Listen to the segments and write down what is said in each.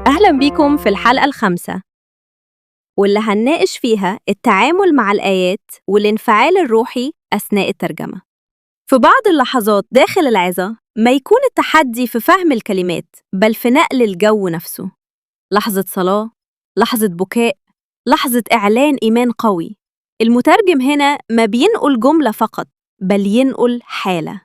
أهلا بيكم في الحلقة الخامسة واللي هنناقش فيها التعامل مع الآيات والانفعال الروحي أثناء الترجمة. في بعض اللحظات داخل العظة ما يكون التحدي في فهم الكلمات بل في نقل الجو نفسه. لحظة صلاة، لحظة بكاء، لحظة إعلان إيمان قوي. المترجم هنا ما بينقل جملة فقط بل ينقل حالة.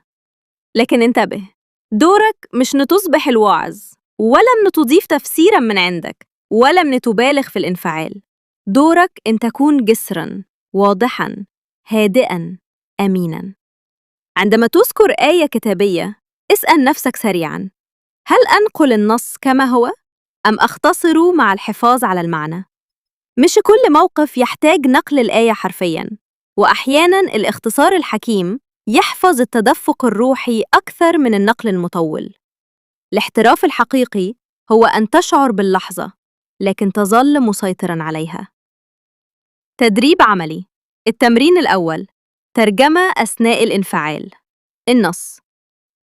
لكن انتبه، دورك مش إن تصبح الواعظ ولا إن تضيف تفسيراً من عندك ولا إن تبالغ في الانفعال. دورك إن تكون جسراً، واضحاً، هادئاً، أميناً. عندما تذكر آية كتابية، اسأل نفسك سريعاً: هل أنقل النص كما هو؟ أم أختصره مع الحفاظ على المعنى؟ مش كل موقف يحتاج نقل الآية حرفياً، وأحياناً الاختصار الحكيم يحفظ التدفق الروحي أكثر من النقل المطول. الاحتراف الحقيقي هو أن تشعر باللحظة لكن تظل مسيطراً عليها. تدريب عملي. التمرين الأول: ترجمة أثناء الانفعال. النص: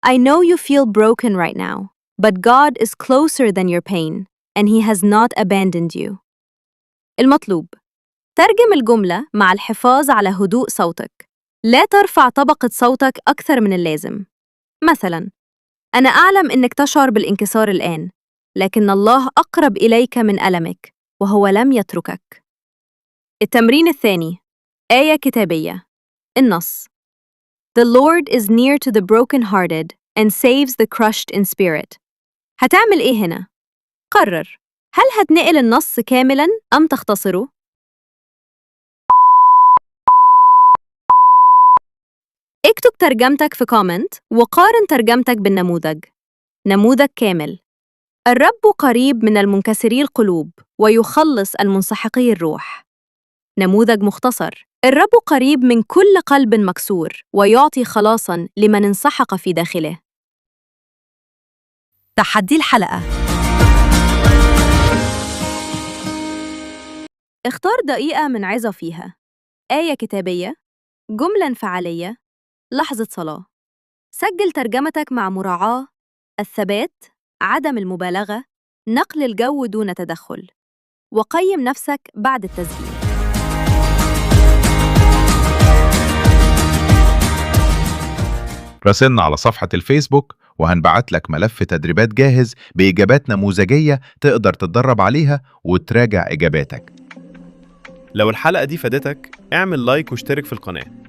I know you feel broken right now, but God is closer than your pain, and He has not abandoned you. المطلوب: ترجم الجملة مع الحفاظ على هدوء صوتك. لا ترفع طبقة صوتك أكثر من اللازم. مثلاً: أنا أعلم إنك تشعر بالانكسار الآن، لكن الله أقرب إليك من ألمك، وهو لم يتركك. التمرين الثاني: آية كتابية. النص: The Lord is near to the broken-hearted and saves the crushed in spirit. هتعمل إيه هنا؟ قرر، هل هتنقل النص كاملاً أم تختصره؟ اكتب ترجمتك في كومنت وقارن ترجمتك بالنموذج. نموذج كامل: الرب قريب من المنكسري القلوب ويخلص المنسحقي الروح. نموذج مختصر: الرب قريب من كل قلب مكسور ويعطي خلاصاً لمن انسحق في داخله. تحدي الحلقة: اختار دقيقة من عظة فيها آية كتابية، جملة انفعالية، لحظة صلاة. سجل ترجمتك مع مراعاة الثبات، عدم المبالغة، نقل الجو دون تدخل، وقيم نفسك بعد التسجيل. راسلنا على صفحة الفيسبوك وهنبعت لك ملف تدريبات جاهز بإجابات نموذجية تقدر تتدرب عليها وتراجع إجاباتك. لو الحلقة دي فادتك اعمل لايك واشترك في القناة